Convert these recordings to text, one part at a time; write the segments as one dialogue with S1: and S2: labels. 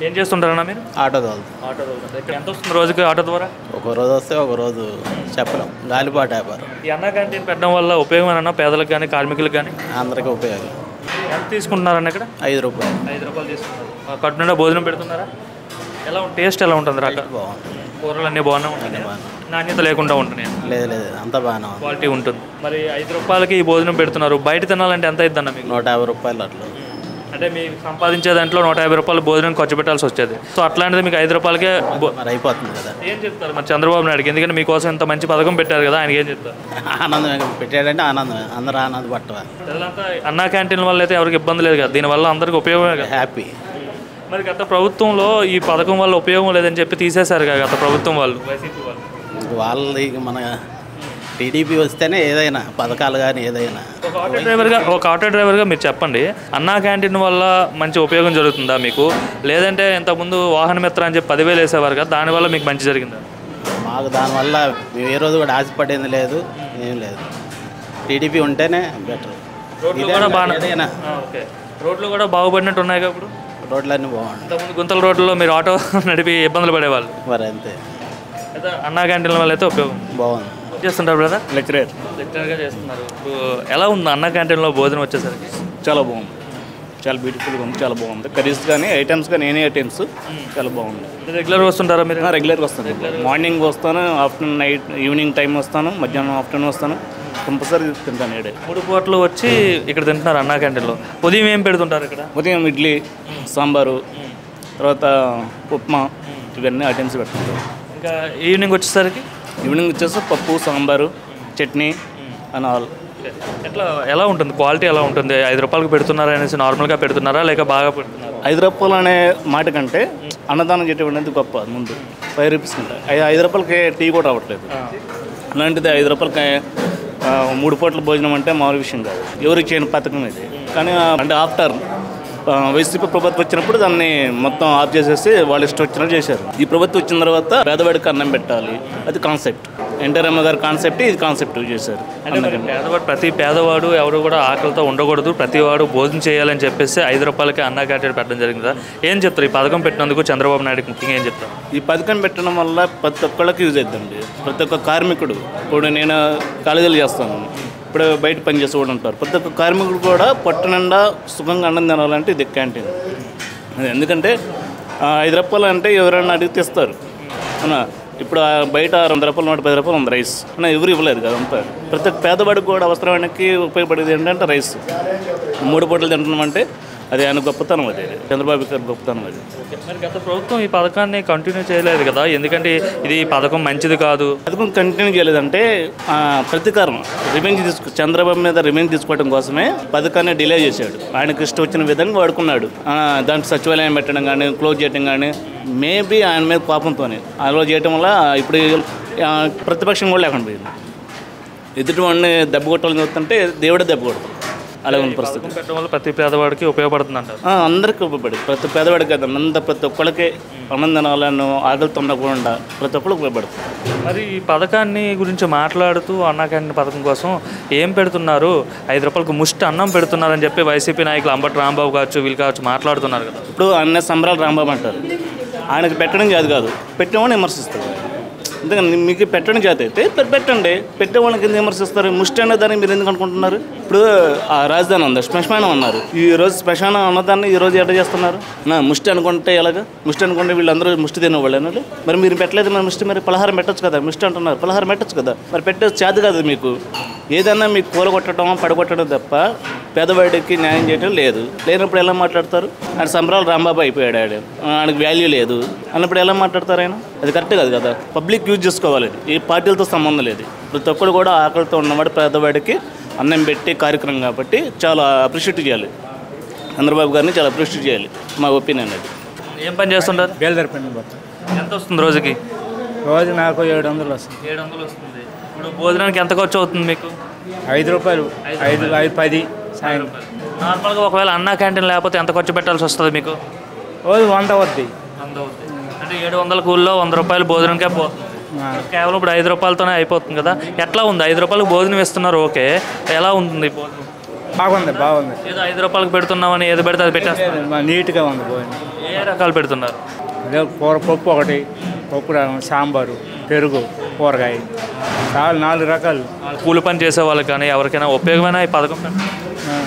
S1: ఏం చేస్తుంటారన్నా మీరు?
S2: Auto తోలుతాం.
S1: Auto తోలుతారు. ఇక్కడ ఎంత వస్తుంది రోజుకి ఆటో ద్వారా?
S2: ఒక రోజు వస్తే ఒక రోజు చెప్పలేం. గాలిపాట వ్యాపారం.
S1: ఈ అన్నా క్యాంటీన్ పెట్టడం వల్ల ఉపయోగం ఏమన్నా పేదలకు కానీ కార్మికులకు కానీ?
S2: అందరికీ ఉపయోగం.
S1: ఎంత తీసుకుంటున్నారన్న ఇక్కడ?
S2: 5 రూపాయలు.
S1: 5 రూపాయలు తీసుకుంటారు. కట్టు నిండా భోజనం పెడుతున్నారా? ఎలా టేస్ట్ ఎలా ఉంటుంది?
S2: బాగుంది.
S1: కూరలు అన్నీ బాగానే ఉంటాయి, నాణ్యత లేకుండా ఉంటున్నాయి?
S2: లేదు లేదు, అంతా బాగానే ఉంది.
S1: క్వాలిటీ ఉంటుంది. మరి 5 రూపాయలకి ఈ భోజనం పెడుతున్నారు, బయట తినాలంటే ఎంత అవుతుందన్న మీకు?
S2: 150 రూపాయలు అట్లా.
S1: అంటే మీరు సంపాదించే దాంట్లో 150 రూపాయలు భోజనం ఖర్చు పెట్టాల్సి వచ్చేది. సో అట్లాంటిది మీకు 5 రూపాయలకే
S2: మరి అయిపోతుంది కదా.
S1: ఏం చెప్తారు మరి చంద్రబాబు నాయుడుకి? ఎందుకంటే మీకోసం ఇంత మంచి పథకం పెట్టారు కదా, ఆయనకి ఏం చెప్తారు?
S2: ఆనందమే పెట్టాడంటే ఆనందమే, అందరూ ఆనందపడటమే.
S1: పిల్లలంతా అన్నా క్యాంటీన్ వల్ల అయితే ఎవరికి ఇబ్బంది లేదు కదా, దీనివల్ల అందరికి ఉపయోగమే కదా.
S2: హ్యాపీ.
S1: మరి గత ప్రభుత్వంలో ఈ పథకం వల్ల ఉపయోగం లేదని చెప్పి తీసేశారు కదా గత ప్రభుత్వం వాళ్ళు, వైసీపీ వాళ్ళు.
S2: వాళ్ళది మన టీడీపీ వస్తేనే ఏదైనా పథకాలు కానీ ఏదైనా.
S1: ఒక ఆటో డ్రైవర్గా మీరు చెప్పండి, అన్నా క్యాంటీన్ వల్ల మంచి ఉపయోగం జరుగుతుందా మీకు? లేదంటే ఇంతకుముందు వాహన మిత్ర అని చెప్పి 10,000 వేసేవారు కదా, దానివల్ల మీకు మంచి జరిగిందా?
S2: మాకు దానివల్ల మేము ఏ రోజు కూడా ఆశపడేది లేదు, ఏం లేదు. టీడీపీ ఉంటేనే బెటర్.
S1: రోడ్లు కూడా బాగా, ఓకే, రోడ్లు కూడా బాగుపడినట్టు ఉన్నాయి కదా ఇప్పుడు?
S2: రోడ్లన్నీ బాగుంటాయి.
S1: ఇంతకుముందు గుంతల రోడ్లలో మీరు ఆటో నడిపి ఇబ్బందులు పడేవాళ్ళు,
S2: మరి అంతే.
S1: అయితే అన్నా క్యాంటీన్ వల్ల అయితే ఉపయోగం
S2: బాగుంది.
S1: చేస్తుంటారు బ్రదర్?
S3: లెక్చరర్గా
S1: చేస్తున్నారు. ఎలా ఉంది అన్నా క్యాంటీన్లో భోజనం వచ్చేసరికి?
S3: చాలా బాగుంది, చాలా బ్యూటిఫుల్గా ఉంది, చాలా బాగుంది. కర్రీస్ కానీ ఐటమ్స్ కానీ ఎనీ ఐటమ్స్ చాలా బాగుంది.
S1: రెగ్యులర్గా వస్తుంటారా మీరు?
S3: రెగ్యులర్గా వస్తాను. మార్నింగ్ వస్తాను, ఆఫ్టర్నూన్ నైట్ ఈవినింగ్ టైం వస్తాను, మధ్యాహ్నం ఆఫ్టర్నూన్ వస్తాను, కంపల్సరీ తింటాను.
S1: 3 పూటలు వచ్చి ఇక్కడ తింటున్నారు అన్నా క్యాంటీన్లో. ఉదయం ఏం పెడుతుంటారు ఇక్కడ?
S3: ఉదయం ఇడ్లీ, సాంబారు, తర్వాత ఉప్మా, ఇవన్నీ ఐటమ్స్ పెడుతుంటారు.
S1: ఇంకా ఈవినింగ్ వచ్చేసరికి?
S3: ఈవినింగ్ వచ్చేసి పప్పు, సాంబారు, చట్నీ అని ఆల్.
S1: ఎలా ఉంటుంది క్వాలిటీ? ఎలా ఉంటుంది? 5 రూపాయలకు పెడుతున్నారా అనేసి నార్మల్గా పెడుతున్నారా లేక బాగా పెడుతున్నారా?
S3: 5 రూపాయలు అనే మాట కంటే అన్నదానం చేయడం గొప్ప. ముందు 5 రూపీస్ కంటే 5 రూపాయలకి టీ కూడా రావట్లేదు. అలాంటిది 5 రూపాయలకి 3 పూటల భోజనం అంటే మామూలు విషయం కాదు. ఎవరికి చేయని పథకం ఇది. కానీ అంటే ఆఫ్టర్ వైసీపీ ప్రభుత్వం వచ్చినప్పుడు దాన్ని మొత్తం ఆఫ్ చేసేసి వాళ్ళు ఇష్టం వచ్చినట్టు చేశారు. ఈ ప్రభుత్వం వచ్చిన తర్వాత పేదవాడికి అన్నం పెట్టాలి, అది కాన్సెప్ట్. ఎన్టీఆర్ గారి కాన్సెప్ట్, ఇది కాన్సెప్ట్ చేశారు.
S1: ప్రతి పేదవాడు ఎవరు కూడా ఆకలితో ఉండకూడదు, ప్రతివాడు భోజనం చేయాలని చెప్పేసి 5 రూపాయలకి అన్నా క్యాంటీన్ పెట్టడం జరిగింది కదా. ఏం చెప్తారు ఈ పథకం పెట్టినందుకు చంద్రబాబు నాయుడుకి ముఖ్యంగా ఏం చెప్తారు?
S3: ఈ పథకం పెట్టడం వల్ల ప్రతి ఒక్కళ్ళకి యూజ్ అవుతుందండి. ప్రతి ఒక్క కార్మికుడు, ఇప్పుడు నేను కాలేజీలు చేస్తాను, ఇప్పుడు బయట పనిచేసి కూడా ఉంటారు, ప్రతి ఒక్క కార్మికుడు కూడా పొట్ట నిండా సుఖంగా అన్నం తినాలంటే ఇది క్యాంటీన్. ఎందుకంటే 5 రూపాయలు అంటే ఎవరైనా అడిగితే ఇస్తారు. అవునా? ఇప్పుడు బయట 2 రూపాయలు, 110 రూపాయలు ఉంది రైస్ అన్న, ఎవరు ఇవ్వలేదు కదా. అంతా ప్రతి ఒక్క పేదవాడికి కూడా అవసరానికి ఉపయోగపడేది ఏంటంటే రైస్. 3 పూటలు తింటున్నామంటే అది ఆయన గొప్పతనం, అది చంద్రబాబు గారి గొప్పతనం. అది
S1: మరి గత ప్రభుత్వం ఈ పథకాన్ని కంటిన్యూ చేయలేదు కదా, ఎందుకంటే ఇది పథకం మంచిది కాదు.
S3: పథకం కంటిన్యూ చేయలేదంటే ప్రతీకారం, రివెంజ్ చంద్రబాబు మీద రివెంజ్ తీసుకోవడం కోసమే పథకాన్ని డిలే చేశాడు. ఆయనకు ఇష్టం వచ్చిన విధంగా వాడుకున్నాడు. దాంట్లో సచివాలయం పెట్టడం కానీ, క్లోజ్ చేయడం కానీ, మేబీ ఆయన మీద కోపంతోనే అలా చేయడం వల్ల ఇప్పుడు ప్రతిపక్షం కూడా లేకుండా పోయింది. ఎదుటి వాడిని దెబ్బ కొట్టాలని చూస్తుంటే దేవుడే దెబ్బ కొడతాం. అలా ఉన్న పరిస్థితి
S1: పెట్టడం వల్ల ప్రతి పేదవాడికి ఉపయోగపడుతుంది అంటారు.
S3: అందరికీ ఉపయోగపడింది. ప్రతి పేదవాడికి కదా, ప్రతి ఒక్కరికి ఆనందనాలను ఆకలితో ఉండకుండా ప్రతి ఒక్కరికి ఉపయోగపడుతుంది.
S1: మరి ఈ పథకాన్ని గురించి మాట్లాడుతూ అన్నా క్యాంటీన్ పథకం కోసం ఏం పెడుతున్నారు, 5 రూపాయలకు ముష్టి అన్నం పెడుతున్నారని చెప్పి వైసీపీ నాయకులు అంబటి రాంబాబు కావచ్చు, వీళ్ళు కావచ్చు మాట్లాడుతున్నారు కదా.
S3: ఇప్పుడు అన్న సంబరాలు రాంబాబు అంటారు, ఆయనకు పెట్టడం చేత కాదు, పెట్టేవాడిని విమర్శిస్తారు. ఎందుకంటే మీకు పెట్టడం చేత అయితే పెట్టండి, పెట్టే వాళ్ళకి ఎందుకు విమర్శిస్తారు? ముష్టి అనే దాన్ని మీరు ఎందుకు అనుకుంటున్నారు? ఇప్పుడు ఆ రాజధాని ఉంది, శ్మశానం అన్నారు, ఈ రోజు శ్మశానం అన్నదాన్ని ఈ రోజు ఎట్లా చేస్తున్నారు? ముష్టి అనుకుంటే ఎలాగా? ముష్టి అనుకుంటే వీళ్ళందరూ ముష్టి తినేవాళ్ళు అన్నది. మరి మీరు పెట్టలేదు, మరి ముష్టి, మరి పలహారం పెట్టచ్చు కదా. ముష్టి అంటున్నారు, పలహారం పెట్టచ్చు కదా. మరి పెట్టే చేత కాదు మీకు. ఏదన్నా మీకు కూల కొట్టడం, పడగొట్టడం తప్ప పేదవాడికి న్యాయం చేయడం లేదు. లేనప్పుడు ఎలా మాట్లాడతారు? ఆయన సంబరాలు రాంబాబు అయిపోయాడు, ఆయనకు వాల్యూ లేదు అన్నప్పుడు ఎలా మాట్లాడతారు ఆయన? అది కరెక్ట్ కాదు కదా. పబ్లిక్ యూజ్ చేసుకోవాలి, ఈ పార్టీలతో సంబంధం లేదు. ప్రతి ఒక్కరు కూడా ఆకలితో ఉన్నవాడు పేదవాడికి అన్నం పెట్టి కార్యక్రమం కాబట్టి చాలా అప్రిషియేట్ చేయాలి. చంద్రబాబు గారిని చాలా అప్రిషియేట్ చేయాలి, మా ఒపీనియన్. అది
S1: ఏం పని చేస్తుంటారు?
S4: బేల్దారి పని పోతాం.
S1: ఎంత వస్తుంది రోజుకి?
S4: రోజు నాకు 700 వస్తుంది.
S1: 700 వస్తుంది. ఇప్పుడు భోజనానికి ఎంత ఖర్చు అవుతుంది మీకు?
S4: 5 రూపాయలు, 5, 10 సాయం.
S1: నార్మల్గా ఒకవేళ అన్నా క్యాంటీన్ లేకపోతే ఎంత ఖర్చు పెట్టాల్సి వస్తుంది మీకు?
S4: రోజు 100 అవుద్ది.
S1: అంటే 700 కూల్లో 100 రూపాయలు భోజనంకే పోతుంది. కేవలం ఇప్పుడు 5 రూపాయలతోనే అయిపోతుంది కదా. ఎట్లా ఉంది? 5 రూపాయలకు భోజనం ఇస్తున్నారు, ఓకే, ఎలా ఉంటుంది భోజనం?
S4: బాగుంది, బాగుంది.
S1: ఏదో 5 రూపాయలకు పెడుతున్నామని ఏది పెడితే అది పెట్టేస్తాం.
S4: నీట్గా ఉంది భోజనం.
S1: ఏ ఏ రకాలు పెడుతున్నారు?
S4: అదే కూర పప్పు ఒకటి, పప్పు సాంబారు, పెరుగు, కూరగాయ, చాలా 4 రకాలు.
S1: కూలి పని చేసే వాళ్ళకి కానీ ఎవరికైనా ఉపయోగమైన ఈ పథకం
S4: ఆ.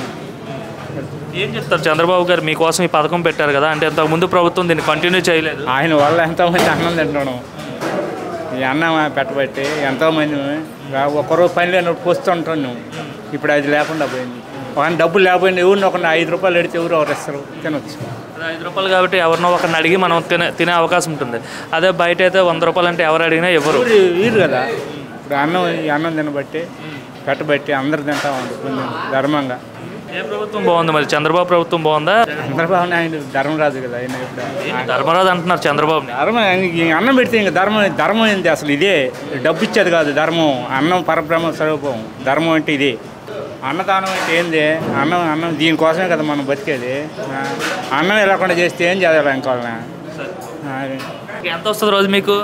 S1: ఏం చెప్తారు? చంద్రబాబు గారు మీకోసం ఈ పథకం పెట్టారు కదా, అంటే ఇంతకుముందు ప్రభుత్వం దీన్ని కంటిన్యూ చేయలేదు.
S4: ఆయన వల్ల ఎంతోమంది అన్నం తింటున్నాం. ఈ అన్నం పెట్టబట్టి ఎంతోమంది ఒక్కరోజు పని లేనప్పుడు పోస్తుంటున్నాం. ఇప్పుడు అది లేకుండా పోయింది. ఒక డబ్బులు లేకపోయింది ఎవరిని ఒక 5 రూపాయలు ఎడితే ఎవరు ఇస్తారు, తినొచ్చు.
S1: అది 5 రూపాయలు కాబట్టి ఎవరినో ఒకరిని అడిగి మనం తినే అవకాశం ఉంటుంది. అదే బయట అయితే 100 రూపాయలు అంటే ఎవరు అడిగినా ఎవరు
S4: వీరు కదా. ఇప్పుడు ఈ అన్నం తినబట్టి పెట్టబట్టి అందరు తింటా ఉంటారు కొంచెం ధర్మంగా.
S1: ఏ ప్రభుత్వం బాగుంది మరి? చంద్రబాబు ప్రభుత్వం బాగుందా?
S4: చంద్రబాబు ఆయన ధర్మరాజు కదా. ఆయన ఇప్పుడు
S1: ధర్మరాజు అంటున్నారు చంద్రబాబు.
S4: ధర్మం అన్నం పెడితే ఇంకా ధర్మం ఏంటి అసలు? ఇదే డబ్బు ఇచ్చేది కాదు ధర్మం. అన్నం పరబ్రహ్మ స్వరూపం. ధర్మం అంటే ఇదే. అన్నదానం అంటే ఏంది? అన్నం దీనికోసమే కదా మనం బతికేది. అన్నం వెళ్ళకుండా చేస్తే ఏం చేయాలి ఇంకోళ్ళని?
S1: ఎంత వస్తుంది రోజు మీకు?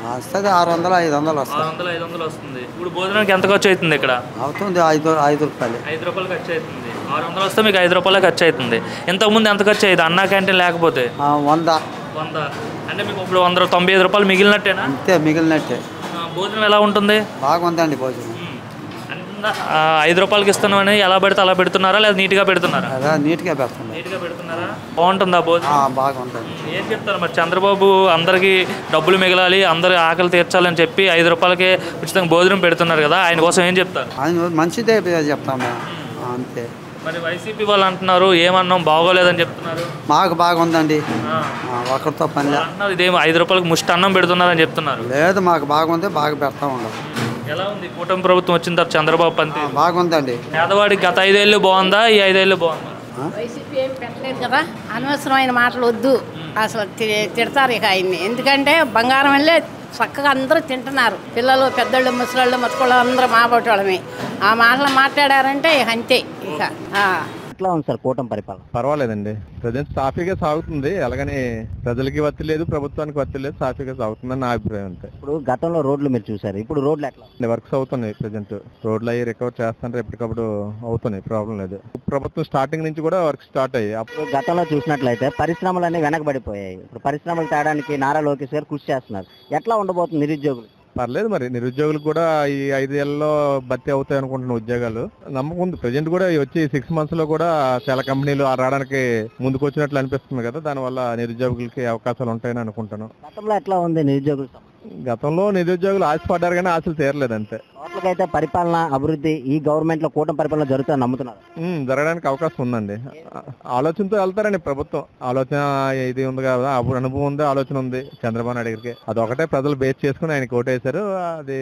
S5: వస్తుంది 600, 500 వస్తుంది.
S1: 600, 500 వస్తుంది. ఇప్పుడు భోజనానికి ఎంత ఖర్చు అవుతుంది ఇక్కడ?
S5: అవుతుంది 5 రూపాయలు.
S1: 5 రూపాయలు ఖర్చు అవుతుంది. 600 వస్తే మీకు 5 రూపాయలు ఖర్చు అవుతుంది. ఇంతకుముందు ఎంత ఖర్చు అయ్యేది అన్నా క్యాంటీన్ లేకపోతే?
S5: 100
S1: అంటే మీకు ఇప్పుడు 195 రూపాయలు మిగిలినట్టేనా?
S5: అంతే, మిగిలినట్టే.
S1: భోజనం ఎలా ఉంటుంది?
S5: బాగుందండి భోజనం.
S1: 5 రూపాయలకి ఇస్తున్నామని ఎలా పెడితే అలా పెడుతున్నారా, లేదా నీట్గా పెడుతున్నారా?
S5: అదే నీట్గా పెడుతుంది.
S1: నీట్గా పెడుతున్నారా? బాగుంటుందా భోజనం?
S5: బాగుంటుంది.
S1: ఏం చెప్తారు మరి? చంద్రబాబు అందరికీ డబ్బులు మిగలాలి, అందరి ఆకలి తీర్చాలని చెప్పి 5 రూపాయలకే ఉచితంగా భోజనం పెడుతున్నారు కదా, ఆయన కోసం ఏం చెప్తారు?
S5: ఆయన మంచిదే చెప్తాం మేము, అంతే.
S1: మరి వైసీపీ వాళ్ళు అంటున్నారు ఏమన్నాం బాగోలేదని చెప్తున్నారు.
S5: మాకు బాగుందండి, ఒకరితో పని
S1: అన్నారు. ఇదేమో 5 రూపాయలకి ముష్టి అన్నం పెడుతున్నారని చెప్తున్నారు.
S5: లేదు, మాకు బాగుంది, బాగా పెడతా ఉండదు.
S1: ఎలా ఉంది కూటమి ప్రభుత్వం వచ్చిన తర్వాత చంద్రబాబు పంతి?
S5: బాగుందండి.
S1: పేదవాడికి గత 5 ఏళ్ళు బాగుందా, ఈ 5 ఏళ్ళు బాగుందా?
S6: వైసీపీ ఏం పెట్టలేదు కదా, అనవసరమైన మాటలు వద్దు. అసలు తిడతారు ఇక ఆయన్ని. ఎందుకంటే బంగారం వెళ్ళే చక్కగా అందరూ తింటున్నారు. పిల్లలు, పెద్దోళ్ళు, ముసలాళ్ళు, మతుకోళ్ళు అందరూ మాబోటోళ్ళమే. ఆ మాటలు మాట్లాడారంటే ఇక అంతే. ఇక
S7: ఎట్లా ఉంది సార్ కూటమి పరిపాలన?
S8: పర్వాలేదండి, ప్రజెంట్ సాఫీగా సాగుతుంది. అలాగని ప్రజలకి వత్తి లేదు, ప్రభుత్వానికి వత్తి లేదు, సాఫీగా సాగుతుందని నా అభిప్రాయం. అంతే.
S7: ఇప్పుడు గతంలో రోడ్లు మీరు చూసారు, ఇప్పుడు రోడ్లు ఎట్లా?
S8: వర్క్స్ అవుతున్నాయి. ప్రజెంట్ రోడ్లు అయ్యి రికవర్ చేస్తుంటే ఎప్పటికప్పుడు అవుతున్నాయి, ప్రాబ్లం లేదు. ప్రభుత్వం స్టార్టింగ్ నుంచి కూడా వర్క్ స్టార్ట్ అయ్యి.
S7: అప్పుడు గతంలో చూసినట్లయితే పరిశ్రమలన్నీ వెనకబడిపోయాయి. ఇప్పుడు పరిశ్రమలు తేడానికి నారా లోకేష్ గారు కృషి చేస్తున్నారు. ఎట్లా ఉండబోతుంది నిరుద్యోగులు?
S8: పర్లేదు, మరి నిరుద్యోగులకు కూడా ఈ 5 ఏళ్లలో భర్తీ అవుతాయి అనుకుంటున్న ఉద్యోగాలు నమ్మకం ఉంది. ప్రజెంట్ కూడా వచ్చి 6 months లో కూడా చాలా కంపెనీలు రావడానికి ముందుకు వచ్చినట్లు అనిపిస్తుంది కదా, దానివల్ల నిరుద్యోగులకి అవకాశాలు ఉంటాయని అనుకుంటాను.
S7: గతంలో ఎట్లా ఉంది నిరుద్యోగులు?
S8: గతంలో నిరుద్యోగులు ఆశపడ్డారు కానీ ఆశలు తీరలేదు, అంతే.
S7: టోటల్గా పరిపాలన అభివృద్ధి ఈ గవర్నమెంట్ లో కూటమి పరిపాలన జరుగుతుందని నమ్ముతున్నారు?
S8: జరగడానికి అవకాశం ఉందండి. ఆలోచనతో వెళ్తారండి ప్రభుత్వం. ఆలోచన ఇది ఉంది కదా, అనుభవం ఉంది, ఆలోచన ఉంది చంద్రబాబు నాయుడు గారికి. అదొకటే ప్రజలు బేస్ చేసుకుని ఆయనకి ఓటేశారు. అది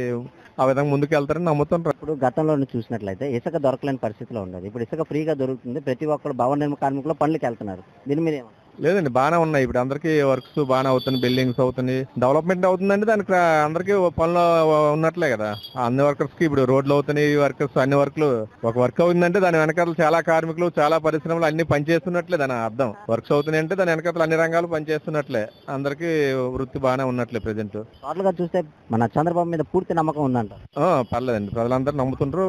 S8: ఆ విధంగా ముందుకు వెళ్తారని నమ్ముతుంటారు.
S7: ఇప్పుడు గతంలో చూసినట్లయితే ఇసుక దొరకలేని పరిస్థితిలో ఉండదు. ఇప్పుడు ఇసుక ఫ్రీగా దొరుకుతుంది. ప్రతి ఒక్కరు భవన నిర్మాణ కార్మికులు పనులకు వెళ్తున్నారు. దీని మీద
S8: లేదండి, బాగానే ఉన్నాయి. ఇప్పుడు అందరికీ వర్క్స్ బాగానే అవుతున్నాయి, బిల్డింగ్స్ అవుతున్నాయి, డెవలప్మెంట్ అవుతుందండి. దానికి అందరికీ పనులు ఉన్నట్లే కదా. అన్ని వర్కర్స్ కి ఇప్పుడు రోడ్లు అవుతున్నాయి, వర్కర్స్ అన్ని వర్క్లు. ఒక వర్క్ అవుతుందంటే దాని వెనకాల చాలా కార్మికులు, చాలా పరిశ్రమలు అన్ని పనిచేస్తున్నట్లే దాని అర్థం. వర్క్స్ అవుతున్నాయి అంటే దాని వెనకాల అన్ని రంగాలు పనిచేస్తున్నట్లే, అందరికీ వృత్తి బాగానే ఉన్నట్లే. ప్రెజెంట్
S7: టోటల్ గా చూస్తే మన చంద్రబాబు మీద పూర్తి నమ్మకం ఉందంట.
S8: పర్లేదండి, ప్రజలందరూ నమ్ముతుంటారు.